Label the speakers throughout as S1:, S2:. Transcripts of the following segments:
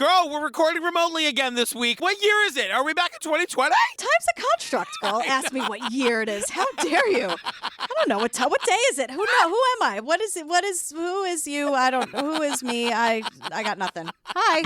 S1: Girl, we're recording remotely again this week. What year is it? Are we back in 2020?
S2: Time's a construct, girl. Ask me what year it is. How dare you? I don't know. What day is it? Who am I? Who is you? I don't, who is me? I got nothing. Hi.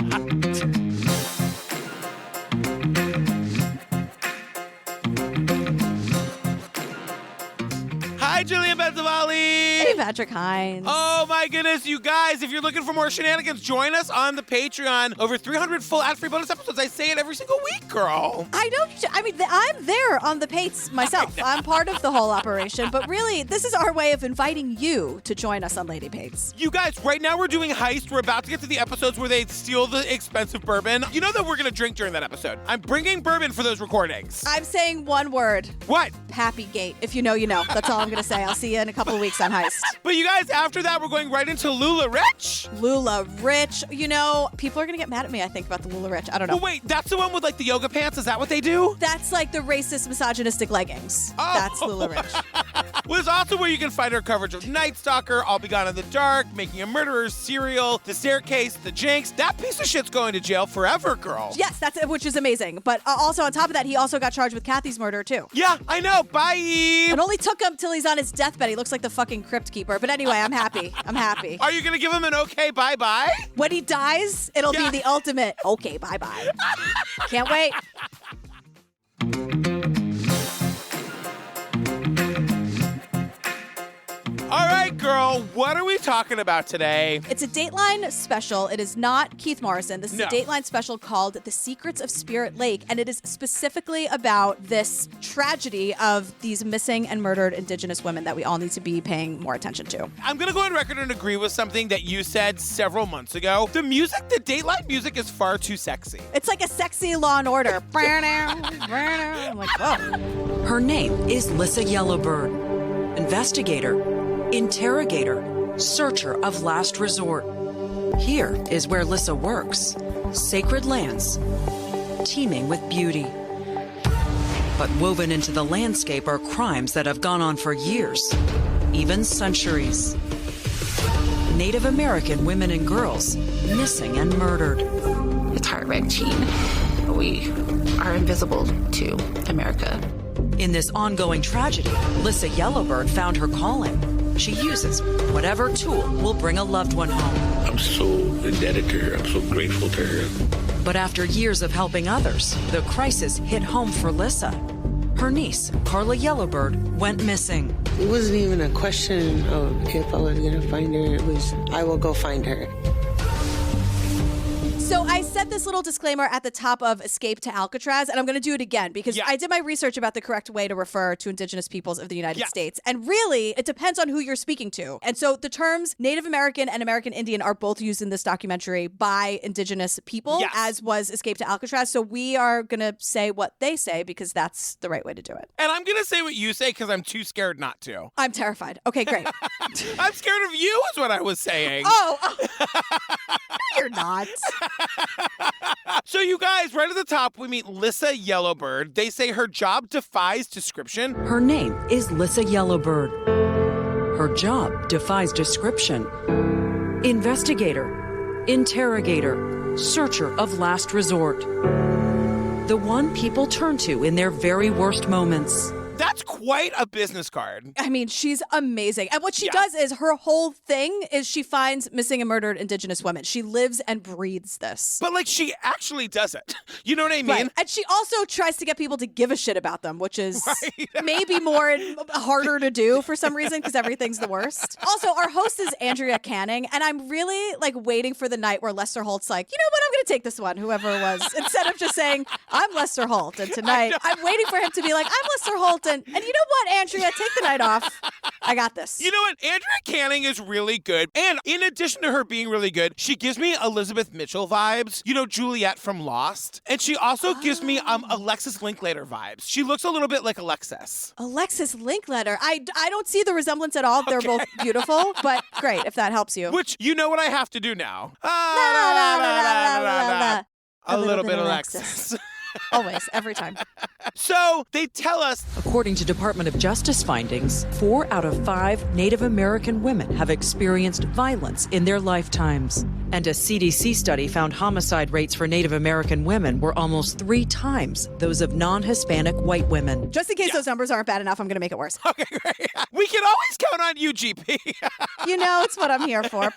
S1: Hi, Jillian Benzavali.
S2: Hey, Patrick Hines.
S1: Oh, my goodness, you guys. If you're looking for more shenanigans, join us on the Patreon. Over 300 full ad-free bonus episodes. I say it every single week, girl.
S2: I know. I mean, I'm there on the Pates myself. I'm part of the whole operation. But really, this is our way of inviting you to join us on Lady Pates.
S1: You guys, right now we're doing Heist. We're about to get to the episodes where they steal the expensive bourbon. You know that we're going to drink during that episode. I'm bringing bourbon for those recordings.
S2: I'm saying one word.
S1: What?
S2: Pappygate. If you know, you know. That's all I'm going to say. I'll see you in a couple of weeks on Heist.
S1: But you guys, after that, we're going right into Lula Rich.
S2: Lula Rich. You know, people are going to get mad at me, I think, about the Lula Rich. I don't know.
S1: Well, wait, that's the one with, like, the yoga pants? Is that what they do?
S2: That's like the racist, misogynistic leggings.
S1: Oh.
S2: That's Lula Rich.
S1: Well, it's also where you can find our coverage of Night Stalker, I'll Be Gone in the Dark, Making a Murderer, Serial, The Staircase, The Jinx. That piece of shit's going to jail forever, girl.
S2: Yes, that's which is amazing. But also on top of that, he also got charged with Kathy's murder, too.
S1: Yeah, I know. Bye.
S2: It only took him till he's on his deathbed. He looks like the fucking crypt keeper. But anyway, I'm happy. I'm happy.
S1: Are you going to give him an okay bye-bye?
S2: When he dies, it'll be the ultimate okay bye-bye. Can't wait.
S1: All right, girl, what are we talking about today?
S2: It's a Dateline special. It is not Keith Morrison. This is a Dateline special called The Secrets of Spirit Lake, and it is specifically about this tragedy of these missing and murdered indigenous women that we all need to be paying more attention to.
S1: I'm going to go on record and agree with something that you said several months ago. The Dateline music is far too sexy.
S2: It's like a sexy Law and Order. I'm like, whoa.
S3: Her name is Lissa YELLOWBIRD, investigator, interrogator, searcher of last resort. Here is where Lissa works. Sacred lands, teeming with beauty. But woven into the landscape are crimes that have gone on for years, even centuries. Native American women and girls missing and murdered.
S4: It's heart-wrenching. We are invisible to America.
S3: In this ongoing tragedy, Lissa YELLOWBIRD found her calling. She uses whatever tool will bring a loved one home.
S5: I'm so indebted to her. I'm so grateful to her.
S3: But after years of helping others, the crisis hit home for Lissa. Her niece, Carla YELLOWBIRD, went missing.
S6: It wasn't even a question of if I was going to find her. It was, I will go find her.
S2: So I said this little disclaimer at the top of Escape to Alcatraz, and I'm going to do it again because I did my research about the correct way to refer to indigenous peoples of the United States. And really, it depends on who you're speaking to. And so the terms Native American and American Indian are both used in this documentary by indigenous people, as was Escape to Alcatraz. So we are going to say what they say because that's the right way to do it.
S1: And I'm going to say what you say because I'm too scared not to.
S2: I'm terrified. Okay, great.
S1: I'm scared of you is what I was saying.
S2: Oh. You're not.
S1: So you guys, right at the top, we meet Lissa YELLOWBIRD. They say her job defies description.
S3: Her name is Lissa YELLOWBIRD. Her job defies description. Investigator, interrogator, searcher of last resort. The one people turn to in their very worst moments.
S1: That's quite a business card.
S2: I mean, she's amazing. And what she does is her whole thing is she finds missing and murdered indigenous women. She lives and breathes this.
S1: But, like, she actually does it. You know what I mean?
S2: Right. And she also tries to get people to give a shit about them, which is maybe more harder to do for some reason because everything's the worst. Also, our host is Andrea Canning, and I'm really, like, waiting for the night where Lester Holt's like, you know what, I'm going to take this one, whoever it was, instead of just saying, I'm Lester Holt. And tonight, I'm waiting for him to be like, I'm Lester Holt. And you know what, Andrea, take the night off. I got this.
S1: You know what? Andrea Canning is really good. And in addition to her being really good, she gives me Elizabeth Mitchell vibes. You know, Juliet from Lost. And she also gives me Alexis Linklater vibes. She looks a little bit like Alexis.
S2: Alexis Linklater. I don't see the resemblance at all. They're both beautiful, but great if that helps you.
S1: Which, you know what I have to do now.
S2: A
S1: little bit of Alexis.
S2: Always, every time.
S1: So they tell us,
S3: According to Department of Justice findings, 4 out of 5 Native American women have experienced violence in their lifetimes. And a CDC study found homicide rates for Native American women were almost 3 times those of non-Hispanic white women.
S2: Just in case those numbers aren't bad enough, I'm going to make it worse.
S1: okay, great. We can always count on you, GP.
S2: You know, it's what I'm here for.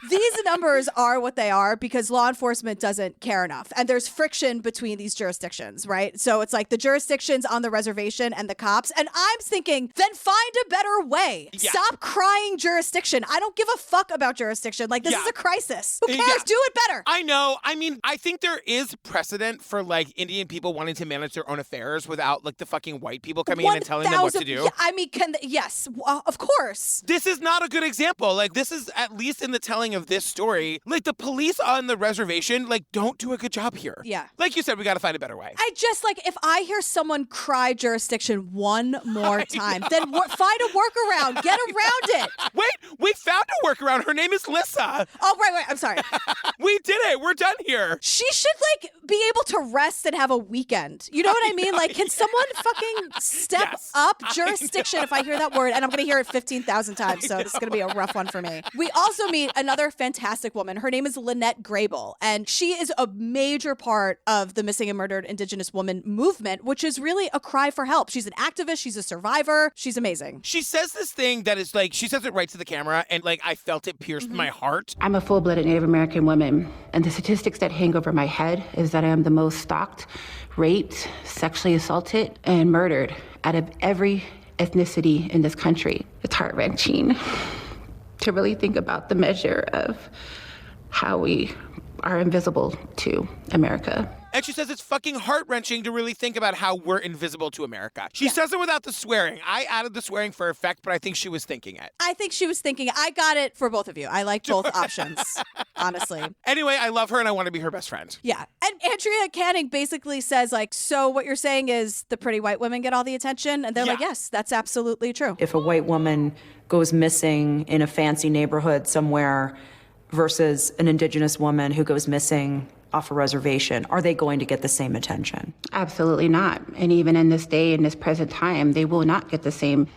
S2: These numbers are what they are because law enforcement doesn't care enough. And there's friction between these jurisdictions, right? So it's like the jurisdictions on the reservation and the cops. And I'm thinking, then find a better way.
S1: Yeah.
S2: Stop crying jurisdiction. I don't give a fuck about jurisdiction. Like, this is a crisis. Who cares?
S1: Yeah.
S2: Do it better.
S1: I know. I mean, I think there is precedent for like Indian people wanting to manage their own affairs without like the fucking white people coming in and telling them what to do.
S2: Yeah, I mean, yes, of course.
S1: This is not a good example. Like, this is, at least in the telling of this story, like the police on the reservation, like, don't do a good job here.
S2: Yeah.
S1: Like you said, we got to find a better way.
S2: I just, like, if I hear someone cry jurisdiction one more time, then find a workaround. Get around it.
S1: Wait, we found a workaround. Her name is Lissa.
S2: Oh, right. I'm sorry.
S1: We did it. We're done here.
S2: She should, like, be able to rest and have a weekend. You know what I mean? Like, can someone fucking step up jurisdiction if I hear that word? And I'm going to hear it 15,000 times, so this is going to be a rough one for me. We also meet another fantastic woman. Her name is Lynette Grable, and she is a major part of the missing and murdered Indigenous woman movement, which is really a cry for help. She's an activist. She's a survivor. She's amazing.
S1: She says this thing that is like, she says it right to the camera, and like, I felt it pierce my heart.
S4: I'm a full-blooded Native American woman, and the statistics that hang over my head is that I am the most stalked, raped, sexually assaulted, and murdered out of every ethnicity in this country. It's heart-wrenching to really think about the measure of how we are invisible to America.
S1: And she says it's fucking heart-wrenching to really think about how we're invisible to America. She says it without the swearing. I added the swearing for effect, but I think she was thinking it.
S2: I think she was thinking, I got it for both of you. I like both options, honestly.
S1: Anyway, I love her and I want to be her best friend.
S2: Yeah. And Andrea Canning basically says, like, so what you're saying is the pretty white women get all the attention? And they're like, yes, that's absolutely true.
S3: If a white woman goes missing in a fancy neighborhood somewhere versus an Indigenous woman who goes missing off a reservation, are they going to get the same attention?
S4: Absolutely not. And even in this day, in this present time, they will not get the same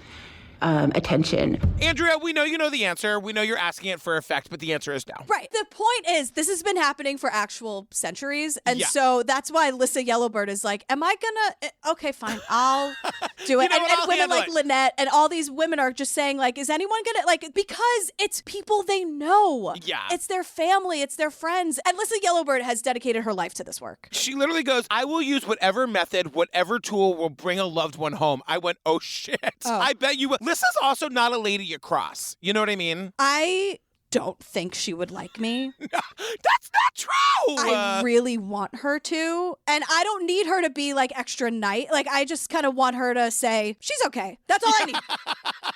S4: attention.
S1: Andrea, we know you know the answer. We know you're asking it for effect, but the answer is no.
S2: Right. The point is, this has been happening for actual centuries. And so that's why Lissa Yellowbird is like, am I gonna, okay, fine, I'll do it.
S1: You know what,
S2: and
S1: I'll
S2: women
S1: handle
S2: like
S1: it.
S2: Lynette and all these women are just saying, like, is anyone gonna, like, because it's people they know.
S1: Yeah.
S2: It's their family, it's their friends. And Lissa Yellowbird has dedicated her life to this work.
S1: She literally goes, I will use whatever method, whatever tool will bring a loved one home. I went, oh shit. I bet you will. Lissa's also not a lady you cross. You know what I mean?
S2: I don't think she would like me.
S1: No, that's not true.
S2: I really want her to. And I don't need her to be like extra nice. Like, I just kind of want her to say, she's okay. That's all I need.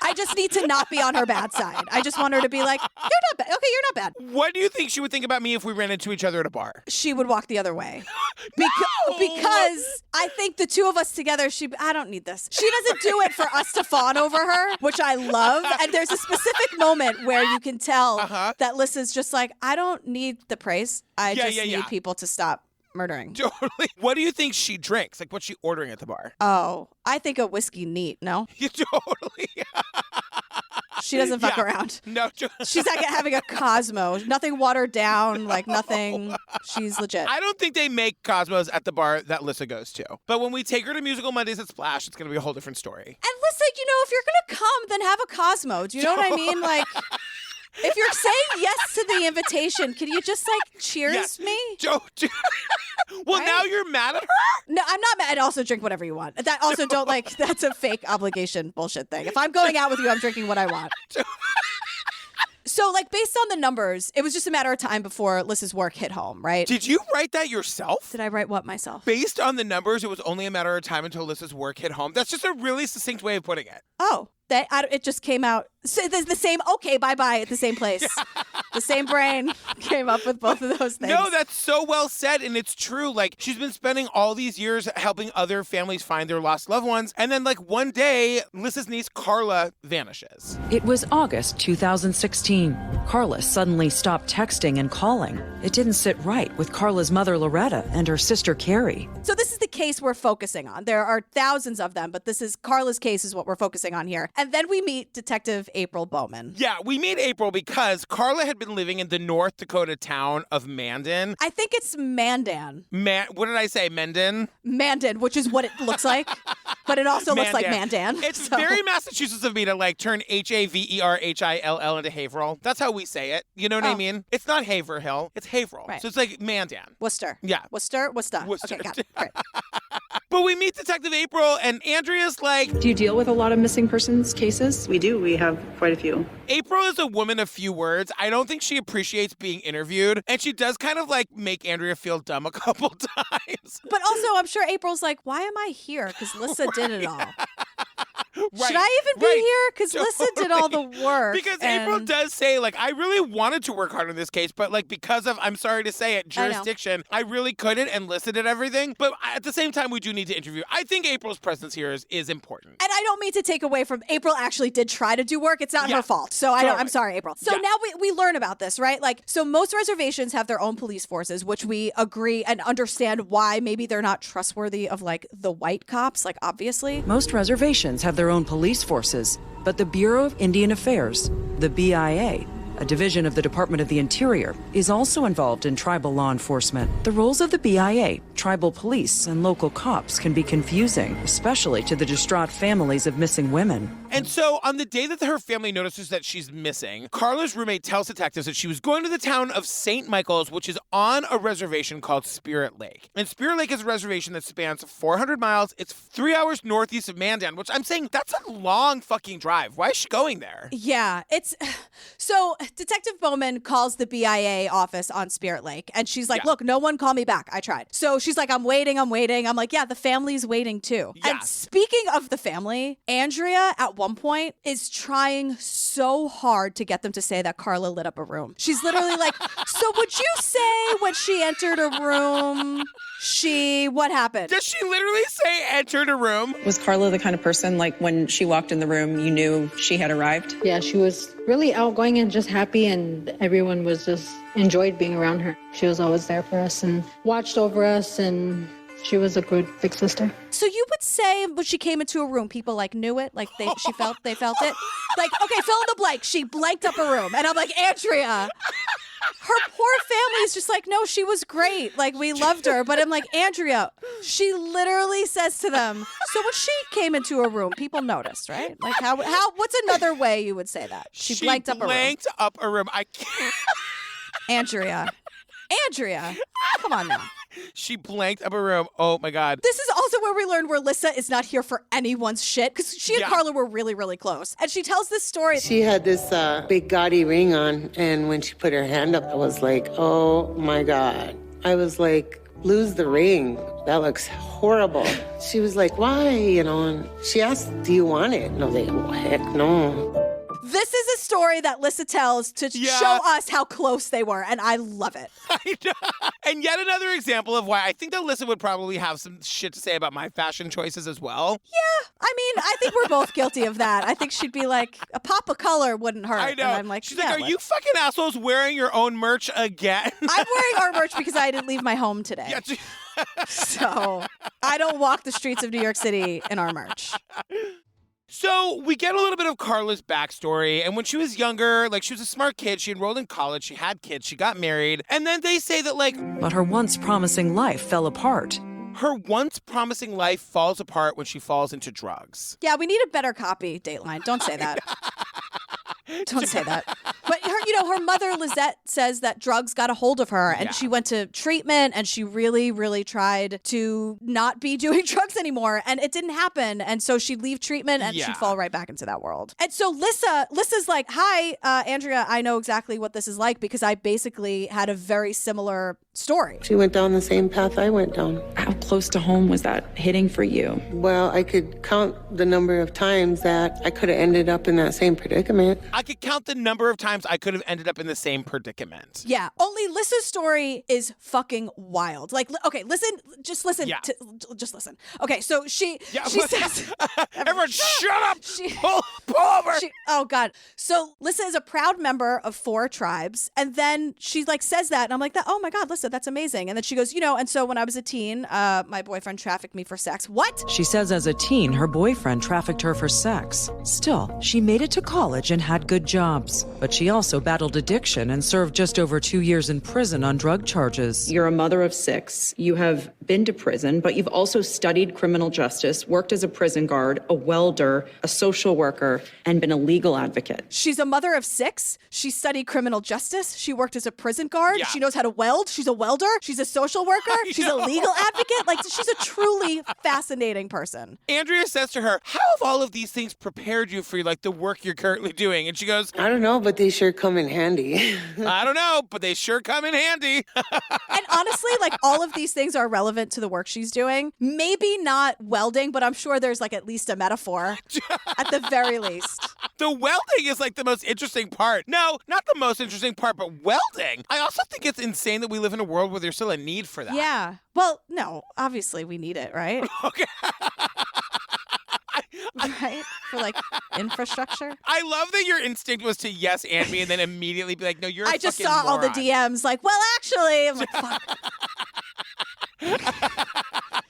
S2: I just need to not be on her bad side. I just want her to be like, you're not bad. Okay, you're not bad.
S1: What do you think she would think about me if we ran into each other at a bar?
S2: She would walk the other way.
S1: No!
S2: Because I think the two of us together, I don't need this. She doesn't do it for us to fawn over her, which I love. And there's a specific moment where you can tell that Lissa's just like, I don't need the praise. I just need people to stop murdering.
S1: Totally. What do you think she drinks? Like, what's she ordering at the bar?
S2: Oh, I think a whiskey neat, no?
S1: You totally.
S2: She doesn't fuck around.
S1: No.
S2: She's like having a Cosmo. Nothing watered down, like nothing. She's legit.
S1: I don't think they make Cosmos at the bar that Lissa goes to. But when we take her to Musical Mondays at Splash, it's going to be a whole different story.
S2: And Lissa, you know, if you're going to come, then have a Cosmo. Do you know what I mean? Like, if you're saying yes to the invitation, can you just like cheers me?
S1: Well,
S2: Right?
S1: now you're mad at her?
S2: No, I'm not mad. And also drink whatever you want. That also don't like, that's a fake obligation bullshit thing. If I'm going out with you, I'm drinking what I want. So, like, based on the numbers, it was just a matter of time before Lissa's work hit home, right?
S1: Did you write that yourself?
S2: Did I write what myself?
S1: Based on the numbers, it was only a matter of time until Lissa's work hit home. That's just a really succinct way of putting it.
S2: Oh, it just came out So the same, okay, bye-bye at the same place. The same brain came up with both of those things.
S1: No, that's so well said, and it's true. Like, she's been spending all these years helping other families find their lost loved ones, and then, like, one day, Lissa's niece, Carla, vanishes.
S3: It was August 2016. Carla suddenly stopped texting and calling. It didn't sit right with Carla's mother, Loretta, and her sister, Carrie.
S2: So this is the case we're focusing on. There are thousands of them, but this is Carla's case is what we're focusing on here. And then we meet Detective April Bowman.
S1: Yeah, we meet April because Carla had been living in the North Dakota town of Mandan.
S2: I think it's Mandan.
S1: What did I say? Menden?
S2: Mandan, which is what it looks like, but it also looks like Mandan.
S1: It's very Massachusetts of me to like turn Haverhill into Haverhill. That's how we say it. You know what I mean? It's not Haverhill. It's Haverhill.
S2: Right.
S1: So it's like Mandan.
S2: Worcester.
S1: Yeah.
S2: Worcester.
S1: Worcester.
S2: Okay, got it. Great.
S1: But we meet Detective April, and Andrea's like...
S7: Do you deal with a lot of missing persons cases?
S8: We do. We have quite a few.
S1: April is a woman of few words. I don't think she appreciates being interviewed, and she does kind of like make Andrea feel dumb a couple times.
S2: But also, I'm sure April's like, why am I here? Because Lissa did it all.
S1: Right,
S2: Should I even be here? Because Lissa did all the work.
S1: Because April does say, like, I really wanted to work hard on this case, but, like, because of, I'm sorry to say it, jurisdiction, I really couldn't, and Lissa did everything. But at the same time, we do need to interview. I think April's presence here is important.
S2: And I don't mean to take away from April actually did try to do work. It's not her fault. So I'm sorry, April. So now we learn about this, right? Like, so most reservations have their own police forces, which we agree and understand why maybe they're not trustworthy of, like, the white cops, like, obviously.
S3: Most reservations have their own police forces, but the Bureau of Indian Affairs, the BIA, a division of the Department of the Interior, is also involved in tribal law enforcement. The roles of the BIA, tribal police, and local cops can be confusing, especially to the distraught families of missing women.
S1: And so on the day that her family notices that she's missing, Carla's roommate tells detectives that she was going to the town of St. Michael's, which is on a reservation called Spirit Lake. And Spirit Lake is a reservation that spans 400 miles. It's 3 hours northeast of Mandan, which I'm saying that's a long fucking drive. Why is she going there?
S2: Yeah, it's... So Detective Bowman calls the BIA office on Spirit Lake, and she's like, look, no one called me back. I tried. So she's like, I'm waiting. I'm like, yeah, the family's waiting too.
S1: Yeah.
S2: And speaking of the family, Andrea at one point is trying so hard to get them to say that Carla lit up a room. She's literally like, so would you say when she entered a room, what happened?
S1: Does she literally say entered a room?
S7: Was Carla the kind of person, like, when she walked in the room, you knew she had arrived?
S9: Yeah, she was really outgoing and just happy, and everyone was just enjoyed being around her. She was always there for us and watched over us, and she was a good big sister.
S2: So you would say when she came into a room, people like knew it, like they felt it. Like, okay, fill in the blank. She blanked up a room, and I'm like, Andrea. Her poor family is just like, no, she was great. Like, we loved her. But I'm like, Andrea, she literally says to them, so when she came into a room, people noticed, right? Like, how what's another way you would say that? She blanked up a room.
S1: Blanked up a room. I can't.
S2: Andrea, come on now.
S1: She blanked up a room. Oh, my God.
S2: This is also where we learn where Lissa is not here for anyone's shit, because she and Carla were really, really close. And she tells this story.
S6: She had this big gaudy ring on, and when she put her hand up, I was like, oh, my God. I was like, lose the ring. That looks horrible. She was like, why? You know, and she asked, do you want it? And I was like, oh, heck no.
S2: This is a story that Lissa tells to show us how close they were, and I love it.
S1: I know. And yet another example of why I think that Lissa would probably have some shit to say about my fashion choices as well.
S2: Yeah, I mean, I think we're both guilty of that. I think she'd be like, a pop of color wouldn't hurt.
S1: I know.
S2: And I'm like,
S1: she's like, are you fucking assholes wearing your own merch again?
S2: I'm wearing our merch because I didn't leave my home today.
S1: Yeah,
S2: so I don't walk the streets of New York City in our merch.
S1: So we get a little bit of Carla's backstory, and when she was younger, like, she was a smart kid, she enrolled in college, she had kids, she got married, and then they say that, like...
S3: But her once promising life fell apart.
S1: Her once promising life falls apart when she falls into drugs.
S2: Yeah, we need a better copy, Dateline. Don't say that. Don't say that. But her mother, Lizette, says that drugs got a hold of her, and she went to treatment, and she really, really tried to not be doing drugs anymore, and it didn't happen. And so she'd leave treatment, and she'd fall right back into that world. And so Lissa's like, hi, Andrea, I know exactly what this is like because I basically had a very similar story.
S6: She went down the same path I went down.
S9: How
S7: close to home was that hitting for you?
S6: Well, I could count the number of times that I could have ended up in that same predicament.
S1: I could count the number of times I could have ended up in the same predicament.
S2: Yeah, only Lissa's story is fucking wild. Like, okay, just listen.
S1: Yeah.
S2: Just listen. Okay, so she says...
S1: Everyone, shut up! Pull over!
S2: Oh, God. So Lissa is a proud member of 4 tribes, and then she, like, says that, and I'm like, oh, my God, Lissa, that's amazing. And then she goes, and so when I was a teen, my boyfriend trafficked me for sex. What?
S3: She says as a teen, her boyfriend trafficked her for sex. Still, she made it to college and had good jobs. But she also battled addiction and served just over 2 years in prison on drug charges.
S7: You're a mother of 6. You have been to prison, but you've also studied criminal justice, worked as a prison guard, a welder, a social worker, and been a legal advocate.
S2: She's a mother of 6. She studied criminal justice. She worked as a prison guard.
S1: Yeah.
S2: She knows how to weld. She's a welder. She's a social worker. She's a legal advocate. Like, she's a truly fascinating person.
S1: Andrea says to her, how have all of these things prepared you for, like, the work you're currently doing? And she goes,
S6: I don't know, but they sure come in handy.
S1: I don't know, but they sure come in handy.
S2: And honestly, like, all of these things are relevant to the work she's doing. Maybe not welding, but I'm sure there's, like, at least a metaphor at the very least.
S1: The welding is, like, the most interesting part. No, not the most interesting part, but welding. I also think it's insane that we live in a world where there's still a need for that.
S2: Yeah. Well, no, obviously we need it, right?
S1: Okay.
S2: Right? For, like, infrastructure.
S1: I love that your instinct was to yes and me and then immediately be like, no, you're a
S2: I just
S1: fucking
S2: saw all the
S1: moron.
S2: DMs like, well, actually, I'm like, fuck.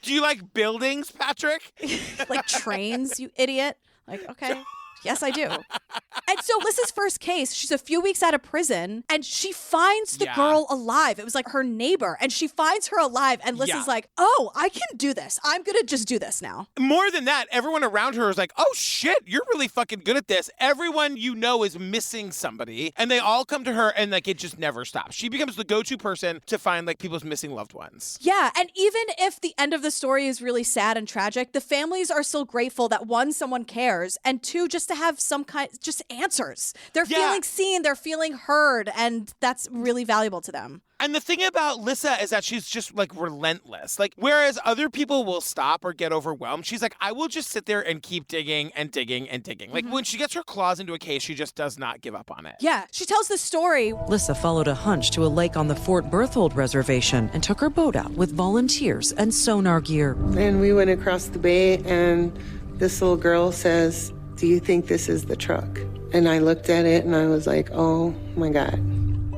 S1: Do you like buildings, Patrick?
S2: Like trains, you idiot. Like, okay. Yes, I do. And so Lissa's first case, she's a few weeks out of prison and she finds the girl alive. It was like her neighbor and she finds her alive and Lissa's like, oh, I can do this. I'm going to just do this now.
S1: More than that, everyone around her is like, oh shit, you're really fucking good at this. Everyone you know is missing somebody and they all come to her and like it just never stops. She becomes the go-to person to find like people's missing loved ones.
S2: Yeah, and even if the end of the story is really sad and tragic, the families are still grateful that 1, someone cares, and 2, just to have some kind, just answers. They're feeling seen, they're feeling heard, and that's really valuable to them.
S1: And the thing about Lissa is that she's just like relentless. Like, whereas other people will stop or get overwhelmed, she's like, I will just sit there and keep digging and digging and digging. Like, when she gets her claws into a case, she just does not give up on it.
S2: Yeah, she tells the story.
S3: Lissa followed a hunch to a lake on the Fort Berthold Reservation and took her boat out with volunteers and sonar gear.
S6: And we went across the bay, and this little girl says, do you think this is the truck? And I looked at it, and I was like, oh, my God.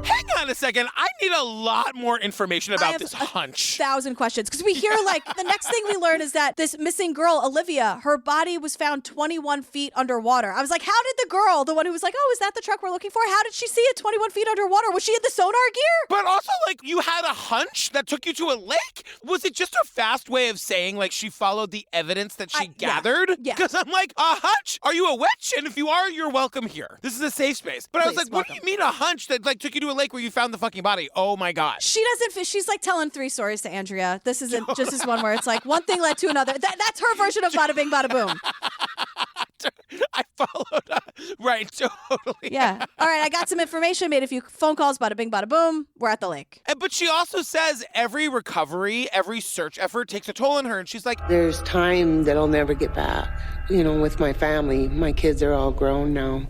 S1: Hang on a second. I need a lot more information about this hunch.
S2: 1,000 questions. Because we hear, like, the next thing we learn is that this missing girl, Olivia, her body was found 21 feet underwater. I was like, how did the girl, the one who was like, oh, is that the truck we're looking for? How did she see it 21 feet underwater? Was she in the sonar gear?
S1: But also, like, you had a hunch that took you to a lake? Was it just a fast way of saying, like, she followed the evidence that she gathered?
S2: Yeah.
S1: Because I'm like, a hunch? Are you a witch? And if you are, you're welcome here. This is a safe space. But I was like, what do you mean a hunch that, like, took you to a lake where you found the fucking body? Oh, my God.
S2: She doesn't, she's like telling 3 stories to Andrea. This isn't just this one where it's like one thing led to another. That's her version of bada bing, bada boom.
S1: I followed. Right, totally.
S2: Yeah. All right, I got some information, made a few phone calls, bada bing, bada boom. We're at the lake.
S1: But she also says every recovery, every search effort takes a toll on her. And she's like,
S6: there's time that I'll never get back. You know, with my family, my kids are all grown now.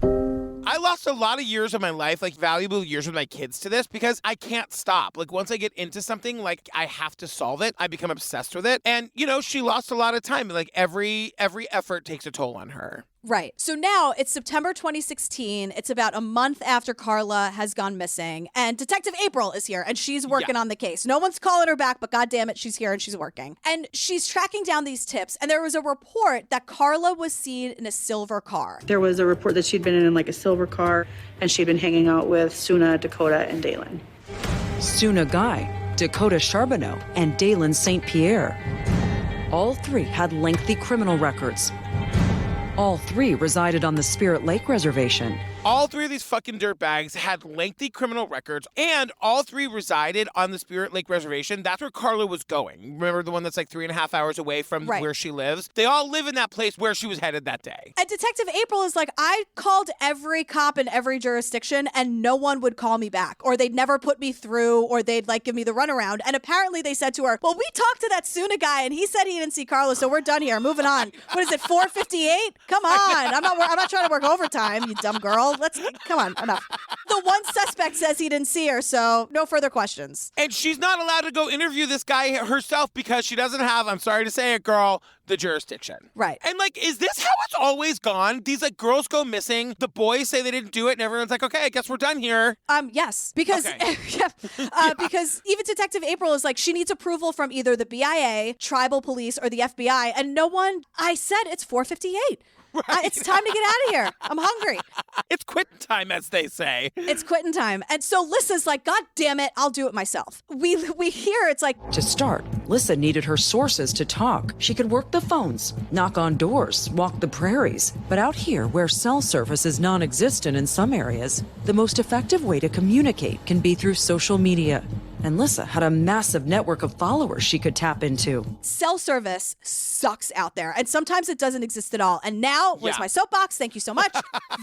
S1: I lost a lot of years of my life, like valuable years with my kids to this because I can't stop. Like once I get into something, like I have to solve it. I become obsessed with it. And, you know, she lost a lot of time. Like every effort takes a toll on her.
S2: Right. So now it's September 2016. It's about a month after Carla has gone missing. And Detective April is here and she's working on the case. No one's calling her back, but goddamn it, she's here and she's working. And she's tracking down these tips. And there was a report that Carla was seen in a silver car.
S8: There was a report that she'd been in like a silver car and she'd been hanging out with Suna, Dakota, and Dateline.
S3: Suna Guy, Dakota Charbonneau, and Dalen St. Pierre. All 3 had lengthy criminal records. All 3 resided on the Spirit Lake Reservation.
S1: All three of these fucking dirtbags had lengthy criminal records, and all three resided on the Spirit Lake Reservation. That's where Carla was going. Remember the one that's like 3.5 hours away from where she lives? They all live in that place where she was headed that day.
S2: And Detective April is like, I called every cop in every jurisdiction and no one would call me back, or they'd never put me through, or they'd like give me the runaround. And apparently they said to her, well, we talked to that Suna guy and he said he didn't see Carla, so we're done here. Moving on. What is it, 4:58? Come on. I'm not trying to work overtime, you dumb girl. Come on, enough. The one suspect says he didn't see her, so no further questions.
S1: And she's not allowed to go interview this guy herself because she doesn't have, I'm sorry to say it, girl, the jurisdiction.
S2: Right.
S1: And like, is this how it's always gone? These like girls go missing, the boys say they didn't do it, and everyone's like, okay, I guess we're done here.
S2: Yes, because because even Detective April is like, she needs approval from either the BIA, tribal police, or the FBI, and no one. I said it's 4:58. Right. It's time to get out of here. I'm hungry.
S1: It's quitting time, as they say.
S2: It's quitting time. And so Lissa's like, God damn it, I'll do it myself. We hear it's like...
S3: To start, Lissa needed her sources to talk. She could work the phones, knock on doors, walk the prairies. But out here, where cell service is non-existent in some areas, the most effective way to communicate can be through social media. And Lissa had a massive network of followers she could tap into.
S2: Cell service sucks out there, and sometimes it doesn't exist at all. And now, where's my soapbox? Thank you so much.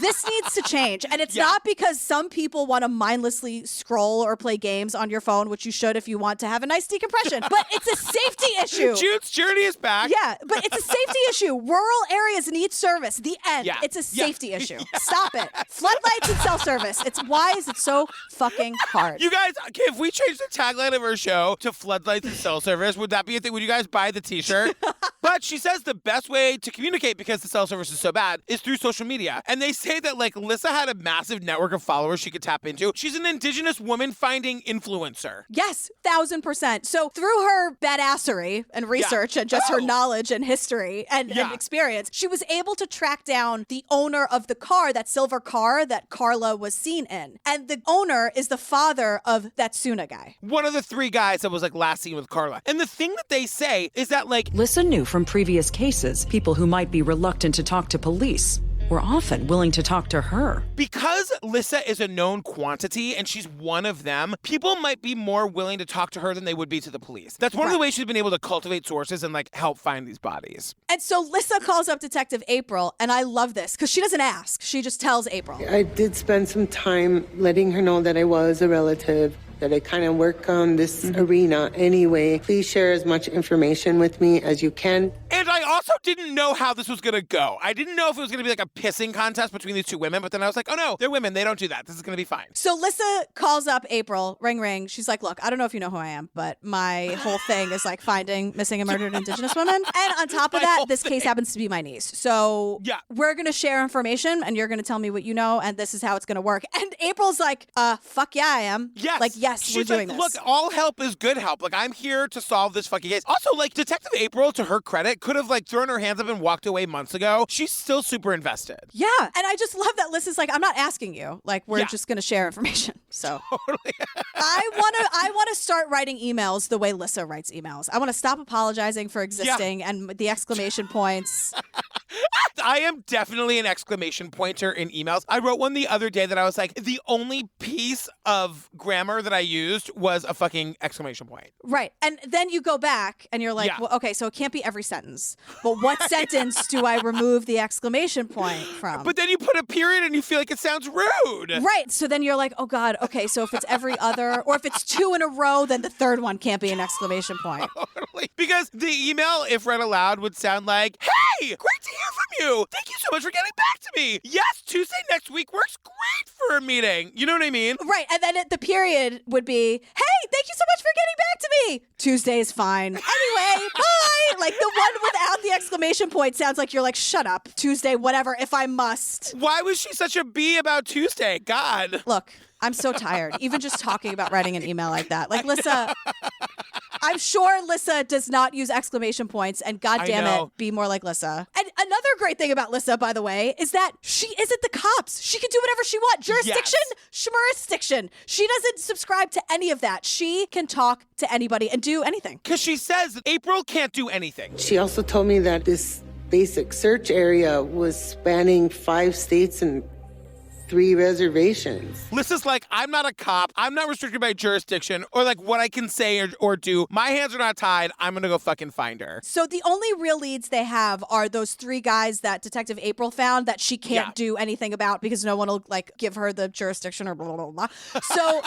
S2: This needs to change. And it's not because some people want to mindlessly scroll or play games on your phone, which you should if you want to have a nice decompression. But it's a safety issue.
S1: Jude's journey is back.
S2: Yeah, but it's a safety issue. Rural areas need service. The end. Yeah. It's a safety issue. Stop it. Floodlights and cell service. Why is it so fucking hard?
S1: You guys, if we change the tagline of our show to floodlights and cell service, would that be a thing? Would you guys buy the t-shirt? But she says the best way to communicate, because the cell service is so bad, is through social media. And they say that like Lissa had a massive network of followers she could tap into. She's an indigenous woman finding influencer.
S2: Yes, 1,000%. So through her badassery and research and just her knowledge and history and experience, she was able to track down the owner of the car, that silver car that Carla was seen in. And the owner is the father of that Suna guy.
S1: One of the three guys that was like last seen with Carla. And the thing that they say is that like...
S3: Lissa knew from previous cases, people who might be reluctant to talk to police were often willing to talk to her.
S1: Because Lissa is a known quantity and she's one of them, people might be more willing to talk to her than they would be to the police. That's one of the ways she's been able to cultivate sources and like help find these bodies.
S2: And so Lissa calls up Detective April, and I love this because she doesn't ask. She just tells April.
S6: I did spend some time letting her know that I was a relative, that I kind of work on this arena anyway. Please share as much information with me as you can.
S1: And I also didn't know how this was going to go. I didn't know if it was going to be like a pissing contest between these two women, but then I was like, oh no, they're women. They don't do that. This is going to be fine.
S2: So Lissa calls up April, ring, ring. She's like, look, I don't know if you know who I am, but my whole thing is like finding missing and murdered indigenous women. And on top of that, this case happens to be my niece. So we're going to share information and you're going to tell me what you know, and this is how it's going to work. And April's like, fuck yeah, I am.
S1: Yes.
S2: Like, yes,
S1: she's
S2: we're doing
S1: like,
S2: this.
S1: Look, all help is good help. Like, I'm here to solve this fucking case. Also, like, Detective April, to her credit, could have like thrown her hands up and walked away months ago. She's still super invested.
S2: Yeah. And I just love that Lissa's like, I'm not asking you. Like, we're just going to share information. So
S1: totally.
S2: I want to start writing emails the way Lissa writes emails. I want to stop apologizing for existing and the exclamation points.
S1: I am definitely an exclamation pointer in emails. I wrote one the other day that I was like, the only piece of grammar that I used was a fucking exclamation point.
S2: Right. And then you go back and you're like, well, okay, so it can't be every sentence. But what sentence do I remove the exclamation point from?
S1: But then you put a period and you feel like it sounds rude.
S2: Right. So then you're like, oh God, okay, so if it's every other, or if it's two in a row, then the third one can't be an exclamation point.
S1: Totally. Because the email, if read aloud, would sound like, hey, great to hear from you. Thank you so much for getting back to me. Yes, Tuesday next week works great for a meeting. You know what I mean?
S2: Right. And then the period would be, hey, thank you so much for getting back to me. Tuesday is fine. Anyway, bye. Like the one without the exclamation point sounds like you're like, shut up. Tuesday, whatever, if I must.
S1: Why was she such a bee about Tuesday? God.
S2: Look, I'm so tired. Even just talking about writing an email like that. Like, Lissa, I'm sure Lissa does not use exclamation points, and goddamn it, be more like Lissa. And another great thing about Lissa, by the way, is that she isn't the cops. She can do whatever she wants. Jurisdiction, schmuristiction. She doesn't subscribe to any of that. She can talk to anybody and do anything.
S1: Because she says that April can't do anything.
S6: She also told me that this basic search area was spanning 5 states and 3 reservations.
S1: Lissa's like, I'm not a cop. I'm not restricted by jurisdiction or like what I can say or do. My hands are not tied. I'm going to go fucking find her.
S2: So the only real leads they have are those 3 guys that Detective April found that she can't do anything about because no one will like give her the jurisdiction or blah, blah, blah. So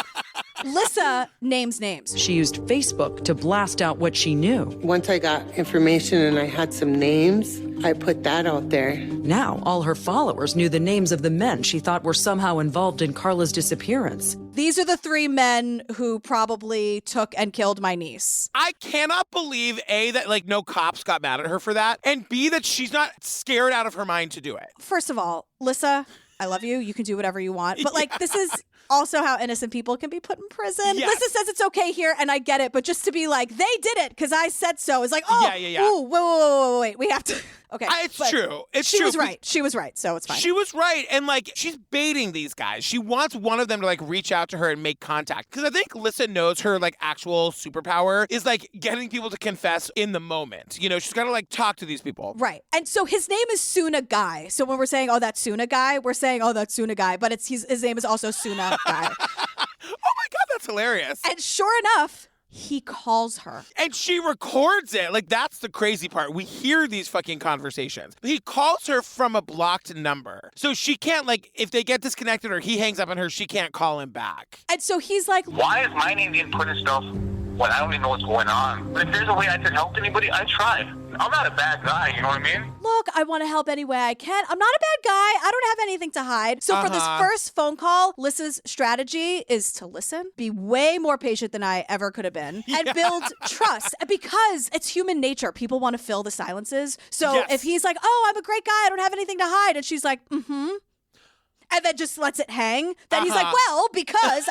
S2: Lissa names names.
S3: She used Facebook to blast out what she knew.
S6: Once I got information and I had some names, I put that out there.
S3: Now, all her followers knew the names of the men she thought were somehow involved in Carla's disappearance.
S2: These are the 3 men who probably took and killed my niece.
S1: I cannot believe, A, that like no cops got mad at her for that, and B, that she's not scared out of her mind to do it.
S2: First of all, Lissa, I love you. You can do whatever you want. But like, this is also how innocent people can be put in prison.
S1: Yes.
S2: Lissa says it's okay here, and I get it. But just to be like, they did it because I said so. It's like, oh,
S1: Yeah.
S2: ooh, wait. We have to. Okay.
S1: It's true.
S2: She
S1: true.
S2: was right. She was right. So it's fine.
S1: She was right. And like, she's baiting these guys. She wants one of them to like reach out to her and make contact. Because I think Lissa knows her like actual superpower is like getting people to confess in the moment. You know, she's got to like talk to these people.
S2: Right. And so his name is Suna Guy. So when we're saying, oh, that's Suna Guy, we're saying, oh, that's Suna Guy. But his name is also Suna Guy.
S1: Oh my God, that's hilarious.
S2: And sure enough, he calls her.
S1: And she records it. Like, that's the crazy part. We hear these fucking conversations. He calls her from a blocked number. So she can't, like, if they get disconnected or he hangs up on her, she can't call him back.
S2: And so he's like,
S10: why is my name being put in stuff when I don't even know what's going on? But if there's a way I can help anybody, I try. I'm not a bad guy, you know what I mean?
S2: look, I want to help any way I can. I'm not a bad guy. I don't have anything to hide. So for this first phone call, Lissa's strategy is to listen, be way more patient than I ever could have been, and build trust. Because it's human nature. People want to fill the silences. So if he's like, oh, I'm a great guy, I don't have anything to hide. And she's like, and then just lets it hang. Then he's like, well, because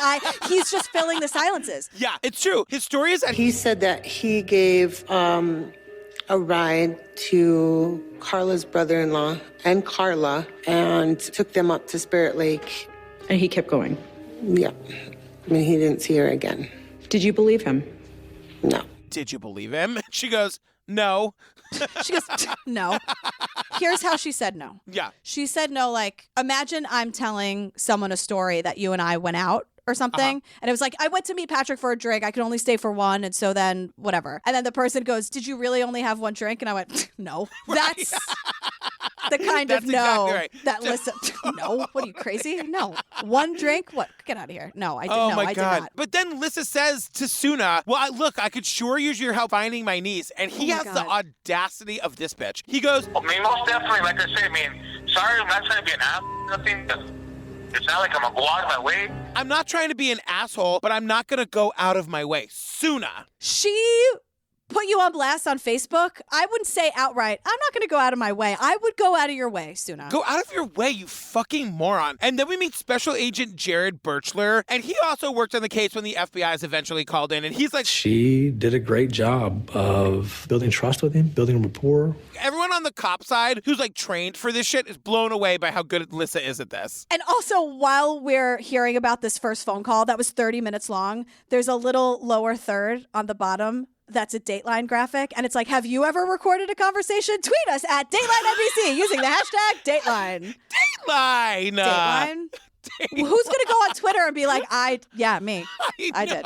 S2: he's just filling the silences.
S1: Yeah, it's true. His story is that
S6: he said that he gave a ride to Carla's brother-in-law and Carla and took them up to Spirit Lake.
S7: And he kept going?
S6: Yeah. I mean, he didn't see her again.
S7: Did you believe him?
S6: No.
S1: Did you believe him? She goes, no.
S2: She goes, no. Here's how she said no.
S1: Yeah.
S2: She said no, like, imagine I'm telling someone a story that you and I went out or something. And it was like, I went to meet Patrick for a drink. I could only stay for one. And so then whatever. And then the person goes, did you really only have one drink? And I went, no. That's the kind of no
S1: exactly
S2: that listen. No. What are you, crazy? No. One drink? What? Get out of here. No, I did
S1: Oh
S2: no,
S1: my
S2: I
S1: God.
S2: did not.
S1: But then Lissa says to Suna, well, look, I could sure use your help finding my niece. And he has the audacity of this bitch. He goes,
S10: I mean, most definitely, like I said, I mean, sorry, I'm not trying to be an ass or nothing. It's not like I'm going to go out of my way.
S1: I'm not trying to be an asshole, but I'm not going to go out of my way. Suna.
S2: She put you on blast on Facebook. I wouldn't say outright, I'm not going to go out of my way. I would go out of your way, Suna.
S1: Go out of your way, you fucking moron. And then we meet Special Agent Jared Birchler, and he also worked on the case when the FBI is eventually called in, and he's like,
S5: She did a great job of building trust with him, building rapport.
S1: Everyone on the cop side who's like trained for this shit is blown away by how good Lissa is at this.
S2: And also, while we're hearing about this first phone call that was 30 minutes long, there's a little lower third on the bottom that's a Dateline graphic. And it's like, have you ever recorded a conversation? Tweet us at Dateline NBC using the hashtag Dateline.
S1: Dateline.
S2: Dateline. Who's going to go on Twitter and be like, me. I did.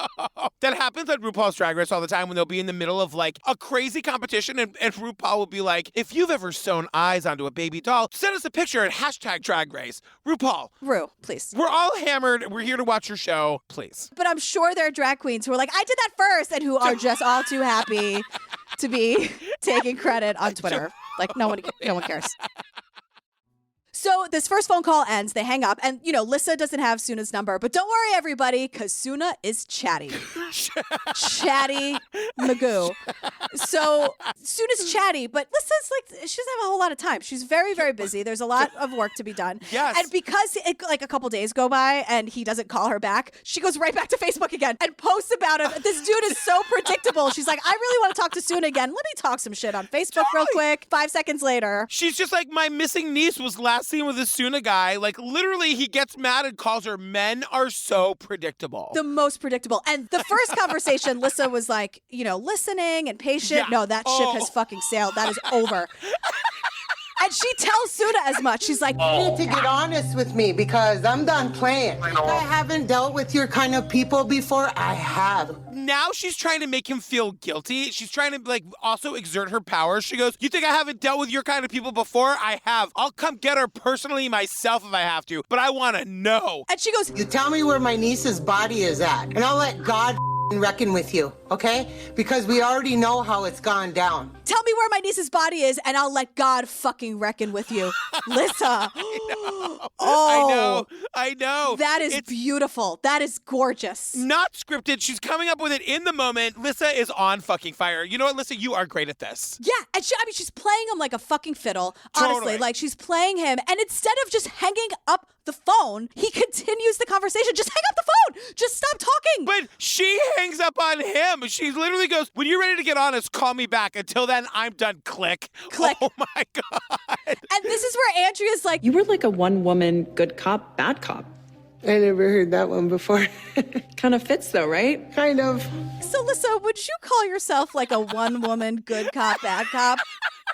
S1: That happens at RuPaul's Drag Race all the time when they'll be in the middle of like a crazy competition and RuPaul will be like, if you've ever sewn eyes onto a baby doll, send us a picture at hashtag Drag Race. RuPaul.
S2: Ru, please.
S1: We're all hammered. We're here to watch your show. Please.
S2: But I'm sure there are drag queens who are like, I did that first, and who are just all too happy to be taking credit on Twitter. Like, no one cares. So this first phone call ends, they hang up, and, Lissa doesn't have Suna's number, but don't worry, everybody, because Suna is chatty. Chatty Magoo. So Suna's chatty, but Lissa's like, she doesn't have a whole lot of time. She's very, very busy. There's a lot of work to be done.
S1: Yes.
S2: And because a couple days go by and he doesn't call her back, she goes right back to Facebook again and posts about him. This dude is so predictable. She's like, I really want to talk to Suna again. Let me talk some shit on Facebook real quick. 5 seconds later.
S1: She's just like, my missing niece was last seen with this Suna guy. Like, literally, he gets mad and calls her. Men are so predictable.
S2: The most predictable. And the first conversation, Lissa was like, listening and patient.
S1: Yeah.
S2: No, that ship has fucking sailed. That is over. And she tells Suna as much. She's like,
S6: You need to get honest with me because I'm done playing. I haven't dealt with your kind of people before. I have.
S1: Now she's trying to make him feel guilty. She's trying to like also exert her power. She goes, you think I haven't dealt with your kind of people before? I have. I'll come get her personally myself if I have to, but I want to know.
S2: And she goes,
S6: You tell me where my niece's body is at, and I'll let God reckon with you, okay? Because we already know how it's gone down.
S2: tell me where my niece's body is and I'll let God fucking reckon with you. Lissa.
S1: I know.
S2: That is beautiful. That is gorgeous.
S1: Not scripted. She's coming up with it in the moment. Lissa is on fucking fire. You know what, Lissa? You are great at this.
S2: Yeah, and she's playing him like a fucking fiddle. Honestly,
S1: Totally.
S2: like she's playing him, and instead of just hanging up the phone, he continues the conversation. Just hang up the phone. Just stop talking.
S1: But she hangs up on him. She literally goes, when you're ready to get honest, call me back. Until then, I'm done. Click.
S2: Click.
S1: Oh my God.
S2: And this is where Andrea's like,
S7: You were like a one-woman good cop, bad cop.
S6: I never heard that one before.
S7: Kind of fits though, right?
S6: Kind of.
S2: so Lissa, would you call yourself like a one-woman good cop, bad cop?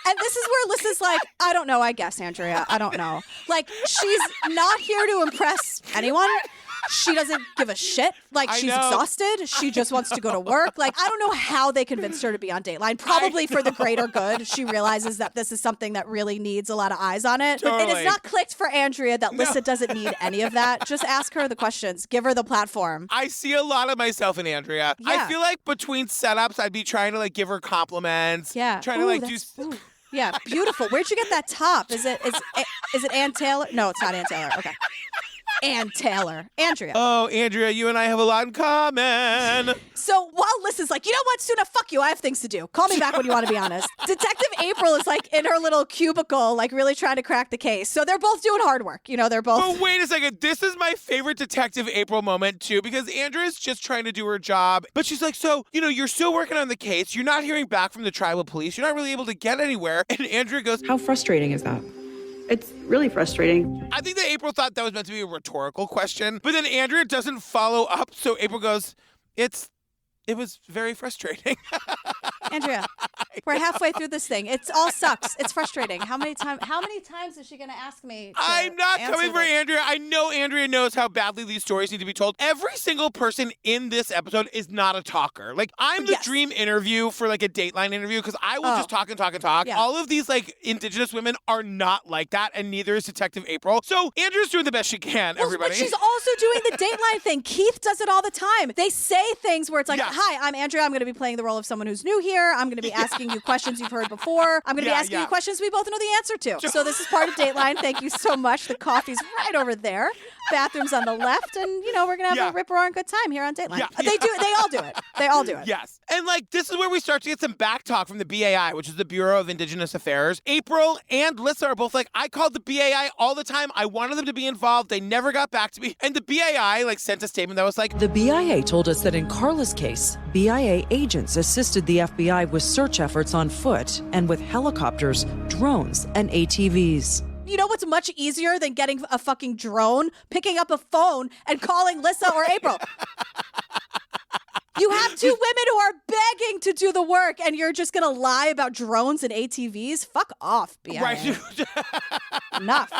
S2: And this is where Lissa's like, I don't know, I guess, Andrea. I don't know. Like, she's not here to impress anyone. She doesn't give a shit. Like, she's exhausted. She just wants to go to work. Like, I don't know how they convinced her to be on Dateline. Probably for the greater good. She realizes that this is something that really needs a lot of eyes on it.
S1: Totally.
S2: It is not clicked for Andrea that Lissa doesn't need any of that. Just ask her the questions. Give her the platform.
S1: I see a lot of myself in Andrea.
S2: Yeah.
S1: I feel like between setups, I'd be trying to like give her compliments.
S2: Yeah.
S1: Trying to
S2: Ooh,
S1: like
S2: that's-
S1: do.
S2: ooh. Yeah, beautiful. Where'd you get that top? Is it Ann Taylor? No, it's not Ann Taylor. Okay. Ann Taylor. Andrea.
S1: Oh, Andrea, you and I have a lot in common.
S2: So while Lissa's like, you know what, Suna, fuck you. I have things to do. Call me back when you want to be honest. Detective April is like in her little cubicle, like really trying to crack the case. So they're both doing hard work. You know, they're both.
S1: But wait a second. This is my favorite Detective April moment, too, because Andrea's just trying to do her job. But she's like, so, you know, you're still working on the case. You're not hearing back from the tribal police. You're not really able to get anywhere. And Andrea goes,
S7: How frustrating is that?
S8: It's really frustrating.
S1: I think that April thought that was meant to be a rhetorical question. But then Andrea doesn't follow up. So April goes, it was very frustrating.
S2: Andrea, we're halfway through this thing. It all sucks. It's frustrating. How many times is she going to ask me?
S1: I'm not coming for
S2: this?
S1: Andrea. I know Andrea knows how badly these stories need to be told. Every single person in this episode is not a talker. Like, I'm the dream interview for like a Dateline interview because I will just talk and talk and talk.
S2: Yeah.
S1: All of these like indigenous women are not like that, and neither is Detective April. So Andrea's doing the best she can, everybody.
S2: But she's also doing the Dateline thing. Keith does it all the time. They say things where it's like, hi, I'm Andrea. I'm going to be playing the role of someone who's new here. I'm going to be asking you questions you've heard before. I'm going to be asking you questions we both know the answer to. So this is part of Dateline. Thank you so much. The coffee's right over there. Bathroom's on the left. And, you know, we're going to have a rip-roaring good time here on Dateline.
S1: Yeah.
S2: They do it. They all do it. They all do it.
S1: Yes. And like, this is where we start to get some back talk from the BAI, which is the Bureau of Indigenous Affairs. April and Lissa are both like, I called the BAI all the time. I wanted them to be involved. They never got back to me. And the BAI like sent a statement that was like,
S3: The BIA told us that in Carla's case, BIA agents assisted the FBI with search efforts on foot and with helicopters, drones, and ATVs.
S2: You know what's much easier than getting a fucking drone, picking up a phone, and calling Lissa or April? You have two women who are begging to do the work, and you're just going to lie about drones and ATVs? Fuck off, BIA.
S1: Right.
S2: Enough.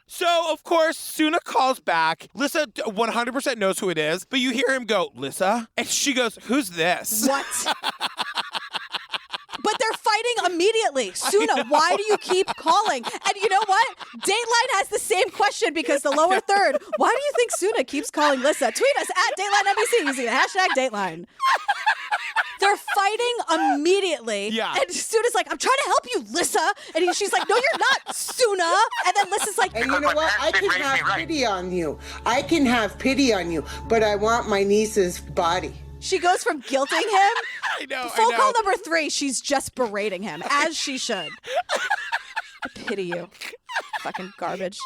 S1: So, of course, Suna calls back. Lissa 100% knows who it is, but you hear him go, Lissa? And she goes, who's this?
S2: What? But they're fighting immediately. Suna, why do you keep calling? And you know what? Dateline has the same question because the lower third. Why do you think Suna keeps calling Lissa? Tweet us at Dateline NBC using the hashtag Dateline. They're fighting immediately.
S1: Yeah.
S2: And Suna's like, I'm trying to help you, Lissa. And she's like, no, you're not, Suna. And then Lissa's like,
S6: And you know what? I can have pity on you. I can have pity on you, but I want my niece's body.
S2: she goes from guilting him.
S1: I know.
S2: Phone call number 3, she's just berating him, as she should. I pity you. Fucking garbage.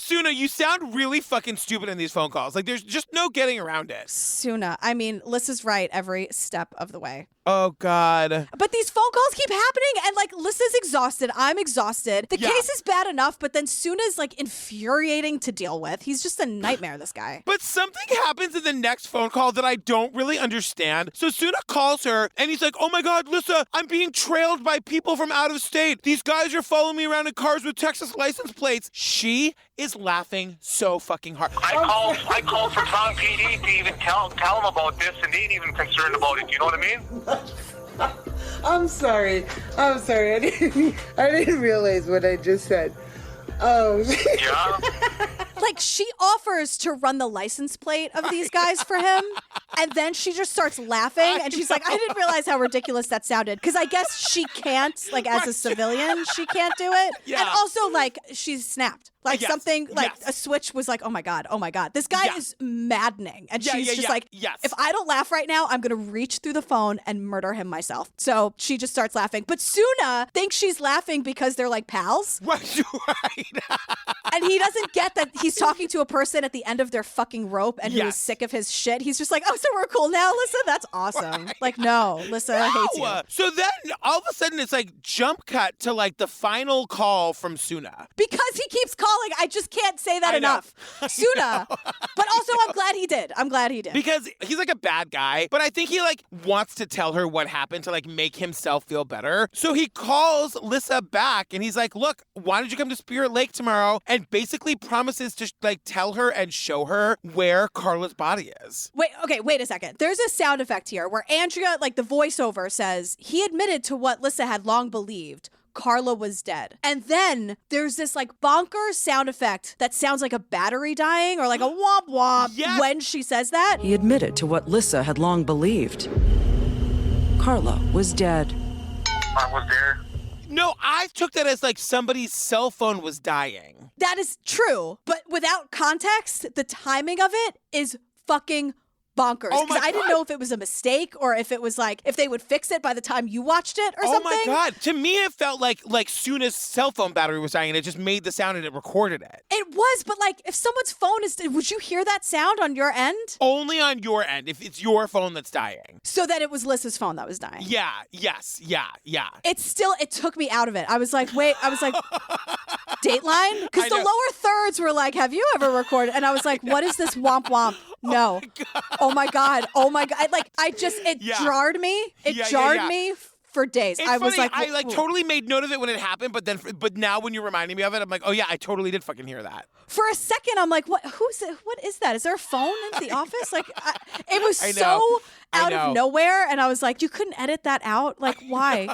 S1: Suna, you sound really fucking stupid in these phone calls. Like, there's just no getting around it.
S2: Suna, I mean, Lissa's right every step of the way.
S1: Oh, God.
S2: But these phone calls keep happening, and, like, Lissa's exhausted. I'm exhausted. The case is bad enough, but then Suna's, like, infuriating to deal with. He's just a nightmare, this guy.
S1: But something happens in the next phone call that I don't really understand. So Suna calls her, and he's like, oh, my God, Lissa, I'm being trailed by people from out of state. These guys are following me around in cars with Texas license plates. She is laughing so fucking hard.
S10: I called for Town PD to even tell them about this, and they ain't even concerned about it. You know what I mean?
S6: I'm sorry. I didn't realize what I just said. Oh.
S10: Yeah.
S2: Like, she offers to run the license plate of these guys for him, and then she just starts laughing, and she's like, I didn't realize how ridiculous that sounded, because I guess she can't, like, as a civilian, she can't do it.
S1: Yeah.
S2: And also, like, she's snapped. Like, something, like, a switch was like, oh my God. This guy is maddening. And she's just like, if I don't laugh right now, I'm going to reach through the phone and murder him myself. So she just starts laughing. But Suna thinks she's laughing because they're, like, pals.
S1: Right.
S2: And he doesn't get that he's talking to a person at the end of their fucking rope and who is sick of his shit. He's just like, oh, so we're cool now, Lissa? That's awesome. Right. Like, no, Lissa hates you.
S1: So then all of a sudden it's like jump cut to like the final call from Suna.
S2: Because he keeps calling. I just can't say that enough. Suna. But also I'm glad he did.
S1: Because he's like a bad guy, but I think he like wants to tell her what happened to like make himself feel better. So he calls Lissa back and he's like, look, why don't you come to Spirit Lake tomorrow? And basically promises to like tell her and show her where Carla's body is.
S2: Wait a second. There's a sound effect here where Andrea, like the voiceover says, he admitted to what Lissa had long believed. Carla was dead. And then there's this like bonker sound effect that sounds like a battery dying or like a womp womp when she says that.
S3: He admitted to what Lissa had long believed. Carla was dead.
S10: I was there.
S1: No, I took that as like somebody's cell phone was dying.
S2: That is true. But without context, the timing of it is fucking bonkers. Because I didn't know if it was a mistake or if it was like, if they would fix it by the time you watched it or something.
S1: Oh my God. To me, it felt like Suna's cell phone battery was dying and it just made the sound and it recorded it.
S2: It was, but like if someone's phone is, would you hear that sound on your end?
S1: Only on your end, if it's your phone that's dying.
S2: So that it was Lissa's phone that was dying.
S1: Yeah, yes, yeah.
S2: It took me out of it. I was like, Dateline? Because the lower thirds were like, have you ever recorded? And I was like, what is this womp womp? No. Oh my God. It jarred me. It jarred me for days.
S1: It's
S2: was
S1: funny,
S2: like,
S1: I totally made note of it when it happened, but now when you're reminding me of it, I'm like, oh yeah, I totally did fucking hear that.
S2: For a second, I'm like, what? Who's it? What is that? Is there a phone in the office? Like, it was so out of nowhere, and I was like, you couldn't edit that out? Like, why?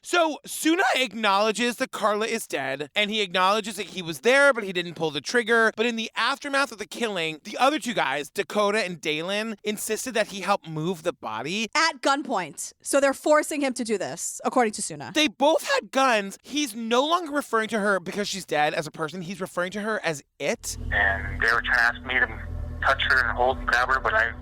S1: So Suna acknowledges that Carla is dead, and he acknowledges that he was there, but he didn't pull the trigger. But in the aftermath of the killing, the other two guys, Dakota and Dateline, insisted that he help move the body.
S2: At gunpoint. So they're forcing him to do this, according to Suna.
S1: They both had guns. He's no longer referring to her because she's dead as a person. He's referring to her as it.
S10: And they were trying to ask me to touch her and hold and grab her, but I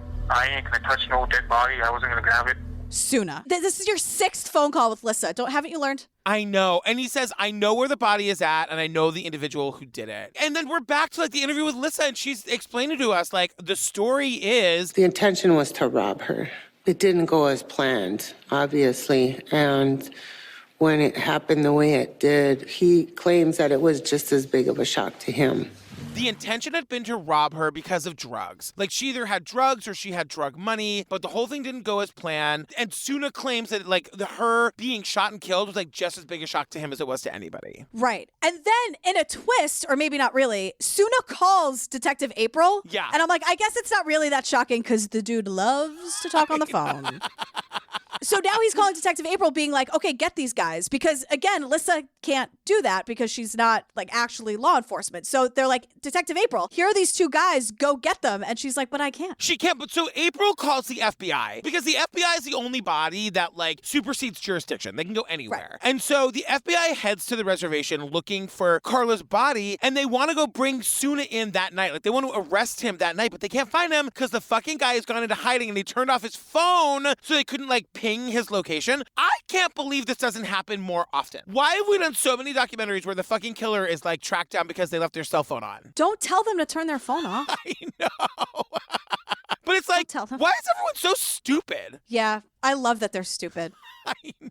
S10: ain't gonna touch no dead body. I wasn't gonna grab it.
S2: Suna. This is your 6th phone call with Lissa. Haven't you learned?
S1: I know. And he says, I know where the body is at, and I know the individual who did it. And then we're back to like the interview with Lissa, and she's explaining to us, like, the story is...
S6: The intention was to rob her. It didn't go as planned, obviously. And when it happened the way it did, he claims that it was just as big of a shock to him.
S1: The intention had been to rob her because of drugs. Like, she either had drugs or she had drug money, but the whole thing didn't go as planned. And Suna claims that, like, her being shot and killed was, like, just as big a shock to him as it was to anybody.
S2: Right. And then, in a twist, or maybe not really, Suna calls Detective April.
S1: Yeah.
S2: And I'm like, I guess it's not really that shocking because the dude loves to talk on the phone. So now he's calling Detective April being like, okay, get these guys. Because, again, Lissa can't do that because she's not, like, actually law enforcement. So they're like, Detective April, here are these 2 guys, go get them. And she's like, but I can't.
S1: She can't. But so April calls the FBI because the FBI is the only body that, like, supersedes jurisdiction. They can go anywhere. Right. And so the FBI heads to the reservation looking for Carla's body, and they want to go bring Suna in that night. Like, they want to arrest him that night, but they can't find him because the fucking guy has gone into hiding and he turned off his phone so they couldn't, like, ping his location. I can't believe this doesn't happen more often. Why have we done so many documentaries where the fucking killer is like tracked down because they left their cell phone on?
S2: Don't tell them to turn their phone off.
S1: I know. But it's like,
S2: tell them.
S1: why is everyone so stupid?
S2: Yeah, I love that they're stupid.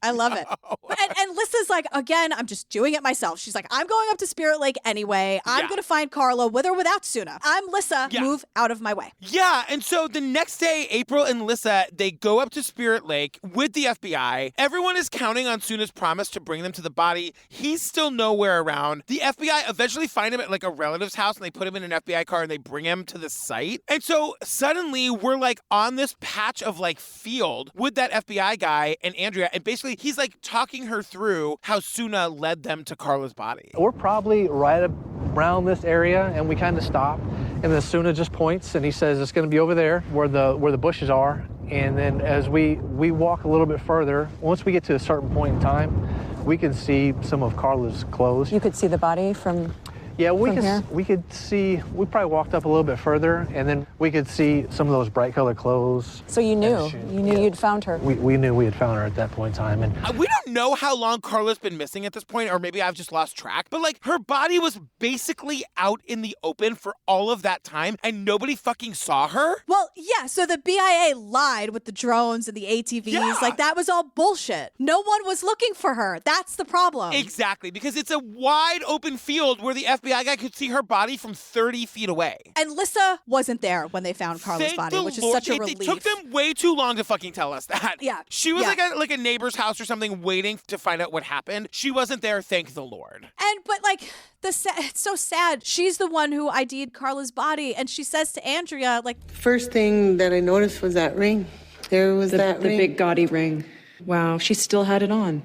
S2: I love it. And Lissa's like, again, I'm just doing it myself. She's like, I'm going up to Spirit Lake anyway. I'm going to find Carla with or without Suna. I'm Lissa. Move out of my way.
S1: Yeah, and so the next day, April and Lissa, they go up to Spirit Lake with the FBI. Everyone is counting on Suna's promise to bring them to the body. He's still nowhere around. The FBI eventually find him at like a relative's house, and they put him in an FBI car, and they bring him to the site. And so suddenly, we're like on this patch of like field with that FBI guy and Andrea, and basically he's like talking her through how Suna led them to Carla's body.
S11: We're probably right around this area, and we kind of stop, and then Suna just points and he says it's going to be over there where the bushes are. And then as we walk a little bit further, once we get to a certain point in time, we can see some of Carla's clothes.
S12: You could see the body from
S11: Yeah, we could see, we probably walked up a little bit further, and then we could see some of those bright colored clothes.
S12: So you knew you'd found her.
S11: We knew we had found her at that point in time. And
S1: we don't know how long Carla's been missing at this point, or maybe I've just lost track, but like her body was basically out in the open for all of that time, and nobody fucking saw her?
S2: Well, yeah, so the BIA lied with the drones and the ATVs.
S1: Yeah.
S2: Like, that was all bullshit. No one was looking for her. That's the problem.
S1: Exactly, because it's a wide open field where the FBI guy could see her body from 30 feet away.
S2: And Lissa wasn't there when they found Carla's
S1: Thank
S2: body,
S1: the
S2: which is
S1: Lord.
S2: such a relief.
S1: It took them way too long to fucking tell us that.
S2: Yeah.
S1: She was
S2: Yeah.
S1: like a neighbor's house or something waiting to find out what happened. She wasn't there, thank the Lord.
S2: But like, it's so sad. She's the one who ID'd Carla's body, and she says to Andrea, like,
S6: First thing that I noticed was that ring. There was that
S7: The
S6: ring.
S7: big gaudy ring. Wow, she still had it on.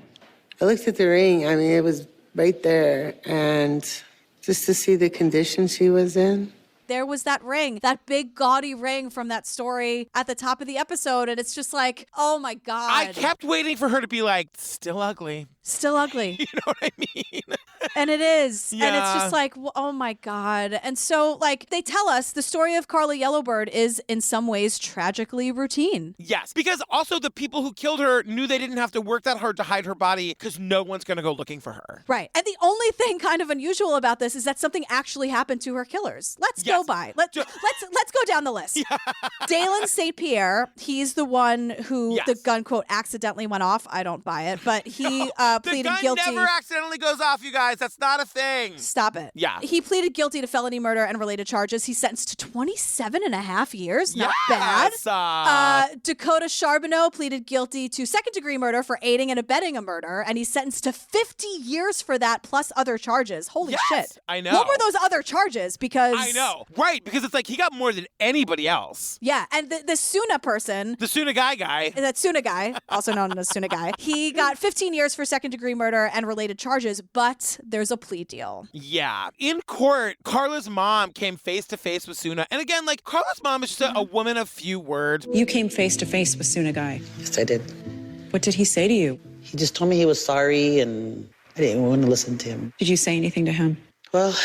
S6: I looked at the ring. I mean, it was right there. And just to see the condition she was in.
S2: there was that ring, that big gaudy ring from that story at the top of the episode. And it's just like, oh my God.
S1: I kept waiting for her to be like, still ugly.
S2: Still ugly.
S1: You know what I mean?
S2: And it is.
S1: Yeah.
S2: And it's just like, oh my God. And so, like, they tell us the story of Carla Yellowbird is in some ways tragically routine.
S1: Yes, because also the people who killed her knew they didn't have to work that hard to hide her body because no one's going to go looking for her.
S2: Right. And the only thing kind of unusual about this is that something actually happened to her killers. Let's go by. Let's go down the list. Dalen St. Pierre, he's the one who the gun quote accidentally went off. I don't buy it, but he pleaded guilty.
S1: The gun never accidentally goes off, you guys. That's not a thing.
S2: Stop it.
S1: Yeah.
S2: He pleaded guilty to felony murder and related charges. He's sentenced to 27 and a half years. Not bad. Dakota Charbonneau pleaded guilty to second-degree murder for aiding and abetting a murder, and he's sentenced to 50 years for that, plus other charges. Holy shit.
S1: I know.
S2: What were those other charges? Because
S1: I know. Right, because it's like he got more than anybody else.
S2: Yeah, and the Suna person.
S1: The Suna guy.
S2: That Suna guy, also known as Suna guy, he got 15 years for second-degree murder and related charges, but there's a plea deal.
S1: Yeah. In court, Carla's mom came face-to-face with Suna. And again, like, Carla's mom is just a woman of few words.
S7: You came face-to-face with Suna Guy.
S13: Yes, I did.
S7: What did he say to you?
S13: He just told me he was sorry, and I didn't want to listen to him.
S7: Did you say anything to him?
S13: Well,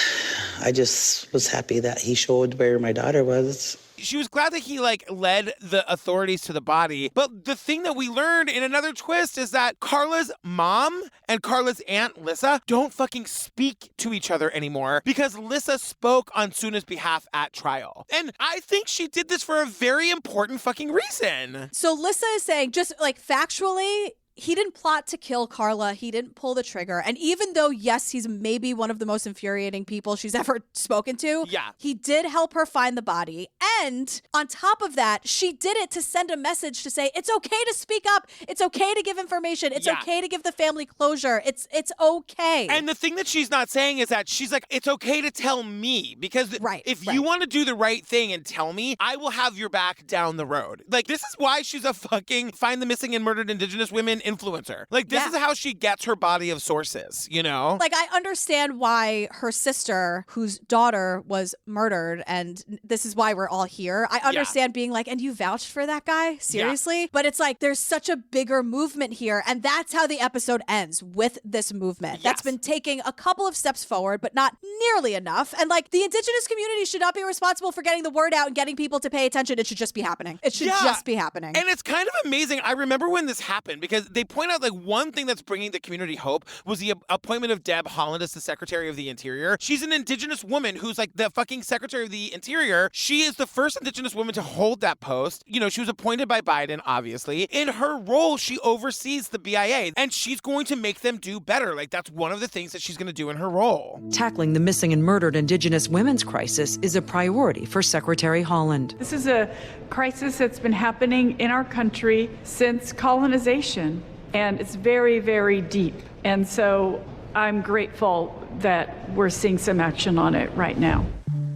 S13: I just was happy that he showed where my daughter was.
S1: She was glad that he, like, led the authorities to the body. But the thing that we learned in another twist is that Carla's mom and Carla's aunt, Lissa, don't fucking speak to each other anymore because Lissa spoke on Suna's behalf at trial. And I think she did this for a very important fucking reason.
S2: So Lissa is saying, just like factually, he didn't plot to kill Carla. He didn't pull the trigger. And even though, yes, he's maybe one of the most infuriating people she's ever spoken to, he did help her find the body. And on top of that, she did it to send a message to say, it's okay to speak up. It's okay to give information. It's okay to give the family closure. It's okay.
S1: And the thing that she's not saying is that she's like, it's okay to tell me because if you want to do the right thing and tell me, I will have your back down the road. Like, this is why she's a fucking find the missing and murdered indigenous women influencer. Like, this is how she gets her body of sources, you know?
S2: Like, I understand why her sister, whose daughter was murdered, and this is why we're all here. I understand being like, and you vouched for that guy? Seriously? But it's like, there's such a bigger movement here, and that's how the episode ends, with this movement. That's been taking a couple of steps forward, but not nearly enough. And like, the indigenous community should not be responsible for getting the word out and getting people to pay attention. It should just be happening. It should just be happening.
S1: And it's kind of amazing. I remember when this happened, because they point out like one thing that's bringing the community hope was the appointment of Deb Haaland as the Secretary of the Interior. She's an indigenous woman who's like the fucking Secretary of the Interior. She is the first indigenous woman to hold that post. You know, she was appointed by Biden, obviously. In her role, she oversees the BIA, and she's going to make them do better. Like, that's one of the things that she's going to do in her role.
S3: Tackling the missing and murdered Indigenous women's crisis is a priority for Secretary Haaland.
S14: This is a crisis that's been happening in our country since colonization, and it's very, very deep. And so I'm grateful that we're seeing some action on it right now.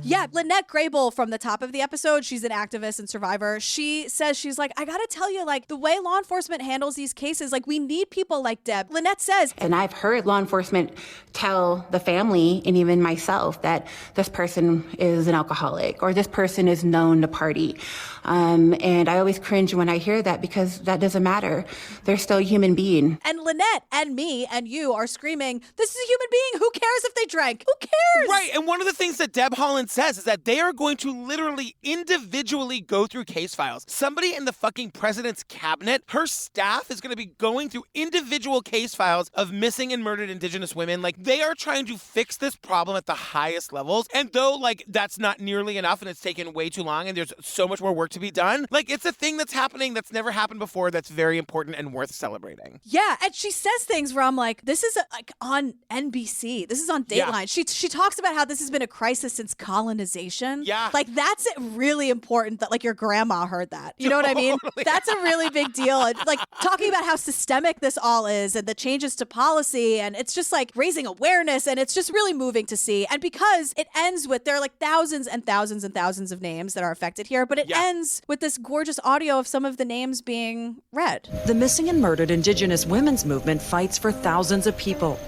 S2: Yeah, Lynette Grable from the top of the episode, she's an activist and survivor. She says, she's like, I gotta tell you, like, the way law enforcement handles these cases, like, we need people like Deb. Lynette says,
S4: and I've heard law enforcement tell the family and even myself that this person is an alcoholic or this person is known to party. And I always cringe when I hear that, because that doesn't matter. They're still a human being.
S2: And Lynette and me and you are screaming, this is a human being. Who cares if they drank? Who cares?
S1: Right. And one of the things that Deb Haaland says is that they are going to literally individually go through case files. Somebody in the fucking president's cabinet, her staff is going to be going through individual case files of missing and murdered indigenous women. Like, they are trying to fix this problem at the highest levels. And though, like, that's not nearly enough and it's taken way too long and there's so much more work to be done, like, it's a thing that's happening that's never happened before that's very important and worth celebrating.
S2: Yeah, and she says things where I'm like, this is like on NBC. This is on Dateline. Yeah. She talks about how this has been a crisis since colonization.
S1: Yeah.
S2: Like, that's really important that, like, your grandma heard that. You know what I mean? That's a really big deal. And, like, talking about how systemic this all is and the changes to policy, and it's just, like, raising awareness, and it's just really moving to see. And because it ends with, there are, like, thousands and thousands and thousands of names that are affected here, but it ends with this gorgeous audio of some of the names being read.
S3: The missing and murdered Indigenous women's movement fights for thousands of people,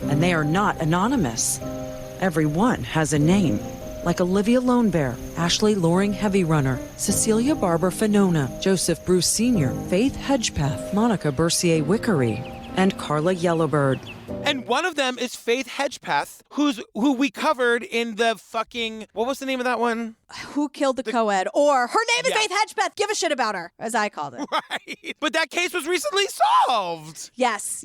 S3: and they are not anonymous. Everyone has a name, like Olivia Lone Bear, Ashley Loring Heavy Runner, Cecilia Barber Finona, Joseph Bruce Sr., Faith Hedgepeth, Monica Bercier Wickery, and Carla Yellowbird.
S1: And one of them is Faith Hedgepeth, who we covered in the fucking, what was the name of that one?
S2: Who Killed the Co-Ed? Or her name is Faith Hedgepeth. Give a shit about her, as I called it.
S1: Right. But that case was recently solved.
S2: Yes.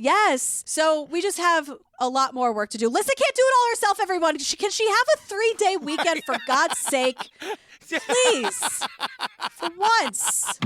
S2: So we just have a lot more work to do. Lissa can't do it all herself, everyone. Can she have a 3-day weekend, for God's sake? Please. For once.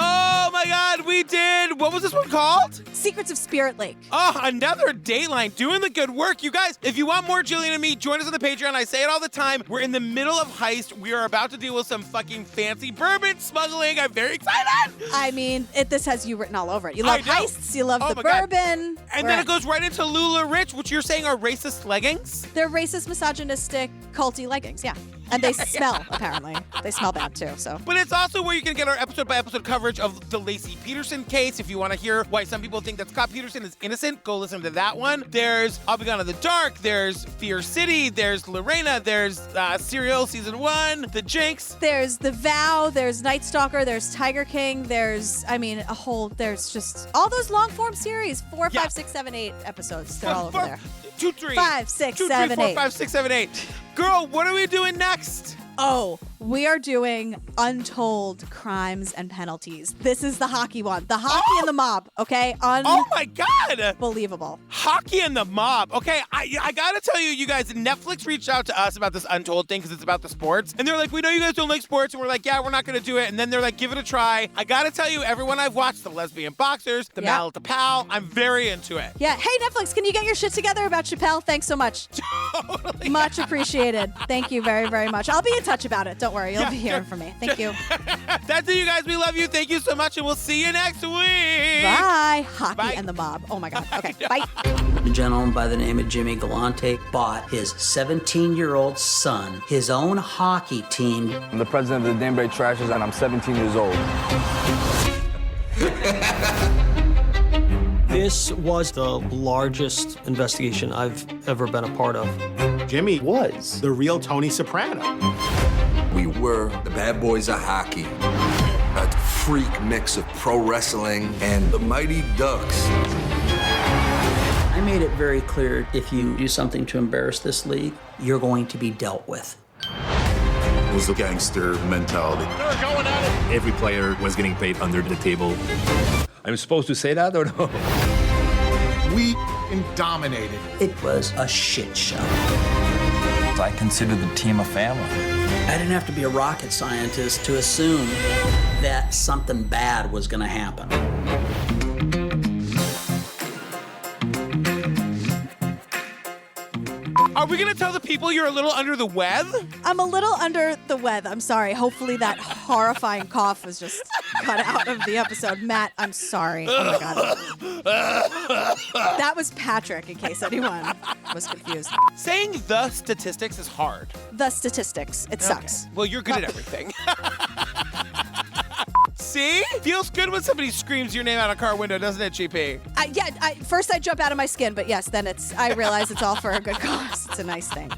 S1: Oh my God, we did. What was this one called?
S2: Secrets of Spirit Lake.
S1: Oh, another Dateline doing the good work. You guys, if you want more Jillian and me, join us on the Patreon. I say it all the time. We're in the middle of heist. We are about to deal with some fucking fancy bourbon smuggling. I'm very excited.
S2: I mean, this has you written all over it. You love heists. You love the bourbon.
S1: God. And then it goes right into Lula Rich, which you're saying are racist leggings?
S2: They're racist, misogynistic, culty leggings, yeah. And they smell, apparently. They smell bad, too, so.
S1: But it's also where you can get our episode-by-episode coverage of the Lacey Peterson case. If you want to hear why some people think that Scott Peterson is innocent, go listen to that one. There's I'll Be Gone in the Dark. There's Fear City. There's Lorena. There's Serial Season 1. The Jinx.
S2: There's The Vow. There's Night Stalker. There's Tiger King. There's, there's just all those long-form series. 4, 5, 6, 7, 8 episodes. They're all over there.
S1: 2, 3.
S2: 5, 6, 7, 8.
S1: 5, 6, 7, 8. Girl, what are we doing next?
S2: Oh, we are doing Untold Crimes and Penalties. This is the hockey one. The hockey and the mob, okay?
S1: Oh my God!
S2: Unbelievable.
S1: Hockey and the mob. Okay, I gotta tell you guys, Netflix reached out to us about this Untold thing because it's about the sports. And they're like, we know you guys don't like sports. And we're like, yeah, we're not gonna do it. And then they're like, give it a try. I gotta tell you, everyone I've watched, the lesbian boxers, the Mallet to Pal, I'm very into it.
S2: Yeah, hey Netflix, can you get your shit together about Chappelle? Thanks so much.
S1: Totally.
S2: Much appreciated. Thank you very, very much. I'll be in touch about it. Don't worry. You'll be hearing from me. Thank you.
S1: That's it, you guys. We love you. Thank you so much, and we'll see you next week.
S2: Bye. Hockey and the mob. Oh, my God. Okay, bye.
S15: A gentleman by the name of Jimmy Galante bought his 17-year-old son his own hockey team.
S16: I'm the president of the Danbury Trashers, and I'm 17 years old.
S17: This was the largest investigation I've ever been a part of.
S18: Jimmy was the real Tony Soprano.
S19: We were the bad boys of hockey. A freak mix of pro wrestling and the Mighty Ducks.
S15: I made it very clear, if you do something to embarrass this league, you're going to be dealt with.
S20: It was a gangster mentality.
S21: They're going at it. Every player was getting paid under the table.
S16: I'm supposed to say that or no?
S18: We dominated.
S15: It was a shit show.
S22: I consider the team a family.
S15: I didn't have to be a rocket scientist to assume that something bad was going to happen.
S1: Are we going to tell the people you're a little under the weather?
S2: I'm a little under the weather. I'm sorry. Hopefully that horrifying cough was just cut out of the episode. Matt, I'm sorry. Oh, my God. That was Patrick, in case anyone was confused.
S1: Saying the statistics is hard.
S2: The statistics. It sucks.
S1: Well, you're good at everything. See? Feels good when somebody screams your name out a car window, doesn't it, GP?
S2: First I jump out of my skin, but yes, then I realize it's all for a good cause. It's a nice thing.